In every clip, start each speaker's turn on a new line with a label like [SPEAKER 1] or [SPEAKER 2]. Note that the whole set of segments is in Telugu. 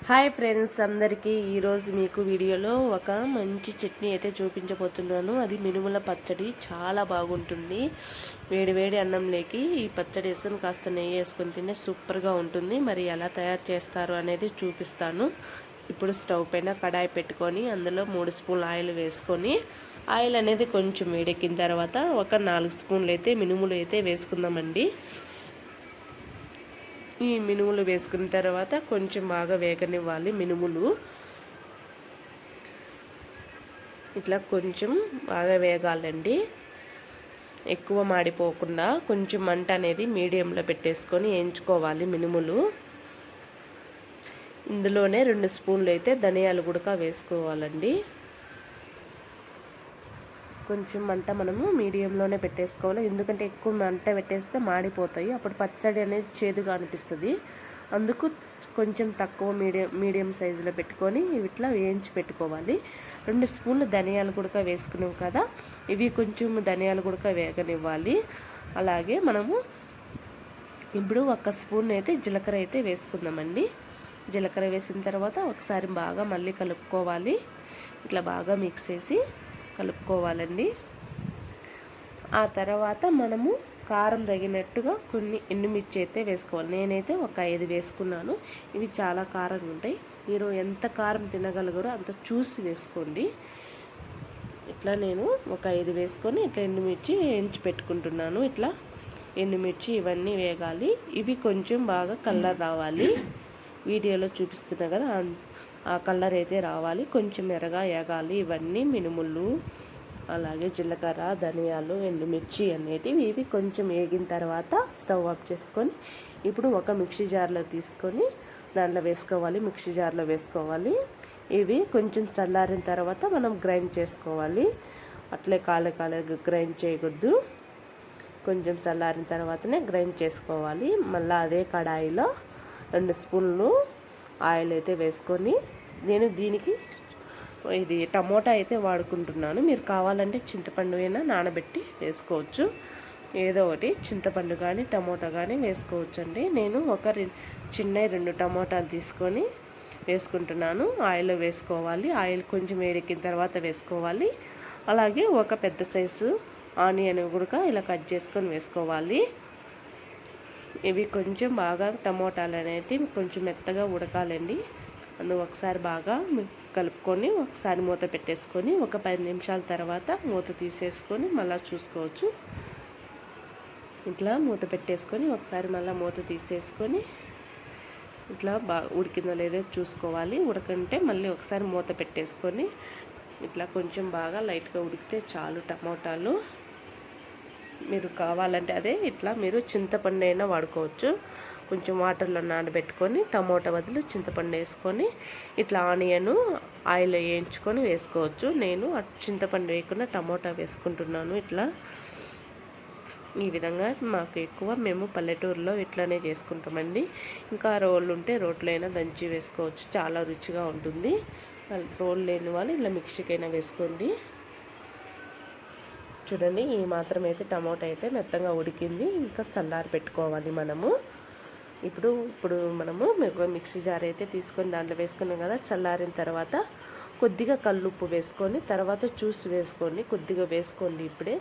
[SPEAKER 1] హాయ్ ఫ్రెండ్స్ అందరికీ ఈరోజు మీకు వీడియోలో ఒక మంచి చట్నీ అయితే చూపించబోతున్నాను. అది మినుముల పచ్చడి. చాలా బాగుంటుంది. వేడి వేడి అన్నంలోకి ఈ పచ్చడి వేసుకొని కాస్త నెయ్యి వేసుకొని తినే సూపర్గా ఉంటుంది. మరి ఎలా తయారు చేస్తారు అనేది చూపిస్తాను. ఇప్పుడు స్టవ్ పైన కడాయి పెట్టుకొని అందులో 3 స్పూన్ల ఆయిల్ వేసుకొని ఆయిల్ అనేది కొంచెం వేడెక్కిన తర్వాత ఒక 4 స్పూన్లు అయితే మినుములు అయితే వేసుకుందామండి. ఈ మినుములు వేసుకున్న తర్వాత కొంచెం బాగా వేగనివ్వాలి. మినుములు ఇట్లా కొంచెం బాగా వేగాలండి. ఎక్కువ మాడిపోకుండా కొంచెం మంట అనేది మీడియంలో పెట్టేసుకొని వేయించుకోవాలి మినుములు. ఇందులోనే 2 స్పూన్లు అయితే ధనియాలు కూడా వేసుకోవాలండి. కొంచెం మంట మనము మీడియంలోనే పెట్టేసుకోవాలి. ఎందుకంటే ఎక్కువ మంట పెట్టేస్తే మాడిపోతాయి. అప్పుడు పచ్చడి అనేది చేదుగా అనిపిస్తుంది. అందుకు కొంచెం తక్కువ మీడియం సైజులో పెట్టుకొని ఇట్లా వేయించి పెట్టుకోవాలి. 2 స్పూన్లు ధనియాలు కూడా వేసుకున్నాం కదా, ఇవి కొంచెం ధనియాలు కూడా వేగనివ్వాలి. అలాగే మనము ఇప్పుడు 1 స్పూన్ అయితే జీలకర్ర అయితే వేసుకుందామండి. జీలకర్ర వేసిన తర్వాత ఒకసారి బాగా మళ్ళీ కలుపుకోవాలి. ఇట్లా బాగా మిక్స్ చేసి కలుపుకోవాలండి. ఆ తర్వాత మనము కారం తగినట్టుగా కొన్ని ఎండుమిర్చి అయితే వేసుకోవాలి. నేనైతే ఒక 5 వేసుకున్నాను. ఇవి చాలా కారంగా ఉంటాయి. మీరు ఎంత కారం తినగలగరో అంత చూసి వేసుకోండి. ఇట్లా నేను ఒక 5 వేసుకొని ఇట్లా ఎండుమిర్చి వేయించి పెట్టుకుంటున్నాను. ఇట్లా ఎండుమిర్చి ఇవన్నీ వేగాలి. ఇవి కొంచెం బాగా కలర్ రావాలి. వీడియోలో చూపిస్తున్నా కదా, ఆ కలర్ అయితే రావాలి. కొంచెం ఎర్రగా వేగాలి. ఇవన్నీ మినుములు, అలాగే జీలకర్ర, ధనియాలు, ఎండుమిర్చి అనేటివి ఇవి కొంచెం వేగిన తర్వాత స్టవ్ ఆఫ్ చేసుకొని ఇప్పుడు ఒక మిక్సీ జార్లో తీసుకొని దాంట్లో వేసుకోవాలి. మిక్సీ జార్లో వేసుకోవాలి. ఇవి కొంచెం చల్లారిన తర్వాత మనం గ్రైండ్ చేసుకోవాలి. అట్లే కాలే గ్రైండ్ చేయకూడదు. కొంచెం చల్లారిన తర్వాతనే గ్రైండ్ చేసుకోవాలి. మళ్ళీ అదే కడాయిలో 2 స్పూన్లు ఆయిల్ అయితే వేసుకొని, నేను దీనికి ఇది టమోటా అయితే వాడుకుంటున్నాను. మీరు కావాలంటే చింతపండు అయినా నానబెట్టి వేసుకోవచ్చు. ఏదో ఒకటి చింతపండు కానీ టమోటా కానీ వేసుకోవచ్చండి. నేను ఒక చిన్న 2 టమోటాలు తీసుకొని వేసుకుంటున్నాను. ఆయిల్లో వేసుకోవాలి. ఆయిల్ కొంచెం వేడెక్కిన తర్వాత వేసుకోవాలి. అలాగే ఒక పెద్ద సైజు ఆనియన్ కూడా ఇలా కట్ చేసుకొని వేసుకోవాలి. ఇవి కొంచెం బాగా టమోటాలు అనేవి కొంచెం మెత్తగా ఉడకాలండి. అందుకు ఒకసారి బాగా కలుపుకొని ఒకసారి మూత పెట్టేసుకొని ఒక 10 నిమిషాల తర్వాత మూత తీసేసుకొని మళ్ళీ చూసుకోవచ్చు. ఇట్లా మూత పెట్టేసుకొని ఒకసారి మళ్ళీ మూత తీసేసుకొని ఇట్లా బాగా ఉడికిందో లేదో చూసుకోవాలి. ఉడకంటే మళ్ళీ ఒకసారి మూత పెట్టేసుకొని ఇట్లా కొంచెం బాగా లైట్గా ఉడికితే చాలు. టమోటాలు మీరు కావాలంటే అదే ఇట్లా మీరు చింతపండు అయినా వాడుకోవచ్చు. కొంచెం వాటర్లో నానబెట్టుకొని టమోటా బదులు చింతపండు వేసుకొని ఇట్లా ఆనియన్ ఆయిల్ వేయించుకొని వేసుకోవచ్చు. నేను చింతపండు వేయకుండా టమోటా వేసుకుంటున్నాను. ఇట్లా ఈ విధంగా మాకు ఎక్కువ మేము పల్లెటూరులో ఇట్లానే చేసుకుంటామండి. ఇంకా రోళ్ళు ఉంటే రోట్లో అయినా దంచి వేసుకోవచ్చు. చాలా రుచిగా ఉంటుంది. రోళ్ళు లేని వాళ్ళు ఇలా మిక్సీకైనా వేసుకోండి. చూడండి, ఈ మాత్రం అయితే టమోటా అయితే మెత్తగా ఉడికింది. ఇంకా చల్లారి పెట్టుకోవాలి మనము. ఇప్పుడు మనము మిక్సీ జార్ అయితే తీసుకొని దాంట్లో వేసుకున్నాం కదా. చల్లారిన తర్వాత కొద్దిగా కల్లుప్పు వేసుకొని తర్వాత చూసి వేసుకోండి. కొద్దిగా వేసుకోండి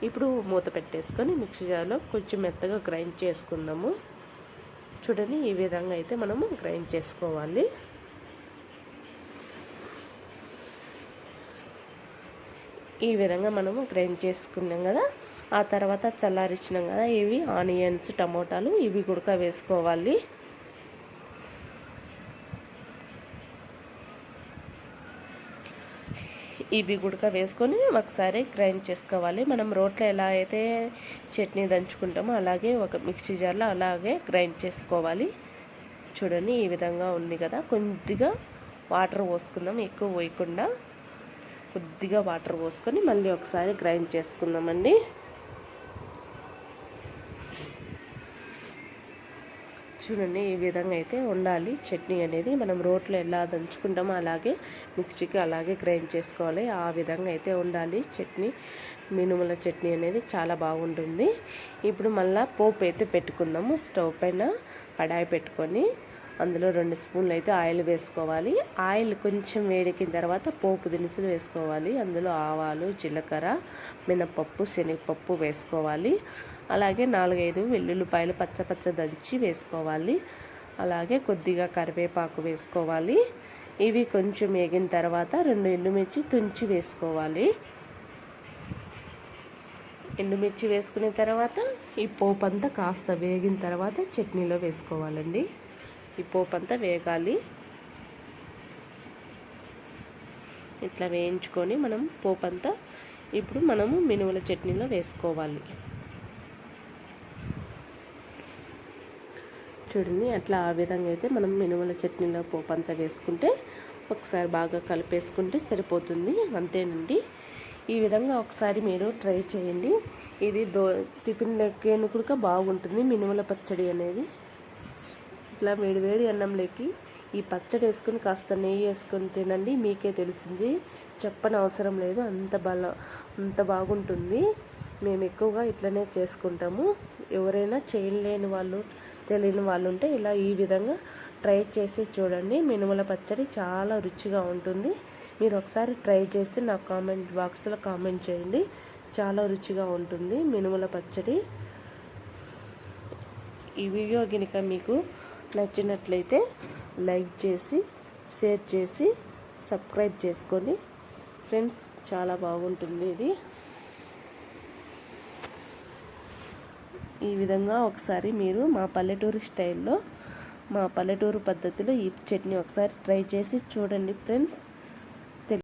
[SPEAKER 1] ఇప్పుడు మూత పెట్టేసుకొని మిక్సీ జార్లో కొంచెం మెత్తగా గ్రైండ్ చేసుకుందాము. చూడండి, ఈ విధంగా అయితే మనము గ్రైండ్ చేసుకోవాలి. ఈ విధంగా మనము గ్రైండ్ చేసుకున్నాం కదా. ఆ తర్వాత చల్లారిచ్చినాం కదా, ఇవి ఆనియన్స్, టమోటాలు ఇవి కూడా వేసుకోవాలి. ఇవి కూడా వేసుకొని ఒకసారి గ్రైండ్ చేసుకోవాలి. మనం రోట్లో ఎలా అయితే చట్నీ దంచుకుంటామో అలాగే ఒక మిక్సీ జార్లో అలాగే గ్రైండ్ చేసుకోవాలి. చూడండి, ఈ విధంగా ఉంది కదా. కొద్దిగా వాటర్ పోసుకుందాం, ఎక్కువ పోయకుండా కొద్దిగా వాటర్ పోసుకొని మళ్ళీ ఒకసారి గ్రైండ్ చేసుకుందామండి. చూడండి, ఈ విధంగా అయితే ఉండాలి చట్నీ అనేది. మనం రోట్లో ఎలా దంచుకుంటామో అలాగే మిక్సీకి అలాగే గ్రైండ్ చేసుకోవాలి. ఆ విధంగా అయితే ఉండాలి చట్నీ. మినుముల చట్నీ అనేది చాలా బాగుంటుంది. ఇప్పుడు మళ్ళీ పోపు అయితే పెట్టుకుందాము. స్టవ్ పైన కడాయి పెట్టుకొని అందులో 2 స్పూన్లు అయితే ఆయిల్ వేసుకోవాలి. ఆయిల్ కొంచెం వేడెక్కిన తర్వాత పోపు దినుసులు వేసుకోవాలి. అందులో ఆవాలు, జీలకర్ర, మినపప్పు, శనగపప్పు వేసుకోవాలి. అలాగే 4-5 వెల్లుల్లిపాయలు పచ్చ దంచి వేసుకోవాలి. అలాగే కొద్దిగా కరివేపాకు వేసుకోవాలి. ఇవి కొంచెం వేగిన తర్వాత 2 ఎండుమిర్చి తుంచి వేసుకోవాలి. ఎండుమిర్చి వేసుకున్న తర్వాత ఈ పోపు అంతా కాస్త వేగిన తర్వాత చట్నీలో వేసుకోవాలండి. ఈ పోపు అంతా వేగాలి. ఇట్లా వేయించుకొని మనం పోపు అంతా ఇప్పుడు మనము మినుముల చట్నీలో వేసుకోవాలి. చూడండి, అట్లా ఆ విధంగా అయితే మనం మినుముల చట్నీలో పోపు అంతా వేసుకుంటే ఒకసారి బాగా కలిపేసుకుంటే సరిపోతుంది. అంతేనండి. ఈ విధంగా ఒకసారి మీరు ట్రై చేయండి. ఇది టిఫిన్ లెక్క బాగుంటుంది మినుముల పచ్చడి అనేది. ఇట్లా వేడి అన్నంలోకి ఈ పచ్చడి వేసుకొని కాస్త నెయ్యి వేసుకొని తినండి, మీకే తెలిసింది, చెప్పని అవసరం లేదు, అంత బాగుంటుంది. మేము ఎక్కువగా ఇట్లనే చేసుకుంటాము. ఎవరైనా చేయలేని వాళ్ళు, తెలియని వాళ్ళు ఉంటే ఇలా ఈ విధంగా ట్రై చేసి చూడండి. మినుముల పచ్చడి చాలా రుచిగా ఉంటుంది. మీరు ఒకసారి ట్రై చేసి నాకు కామెంట్ బాక్స్లో కామెంట్ చేయండి. చాలా రుచిగా ఉంటుంది మినుముల పచ్చడి. ఈ వీడియో కనుక మీకు నచ్చినట్లయితే లైక్ చేసి, షేర్ చేసి, సబ్స్క్రైబ్ చేసుకోండి ఫ్రెండ్స్. చాలా బాగుంటుంది ఇది. ఈ విధంగా ఒకసారి మీరు మా పల్లెటూరు స్టైల్లో, మా పల్లెటూరు పద్ధతిలో ఈ చట్నీ ఒకసారి ట్రై చేసి చూడండి ఫ్రెండ్స్.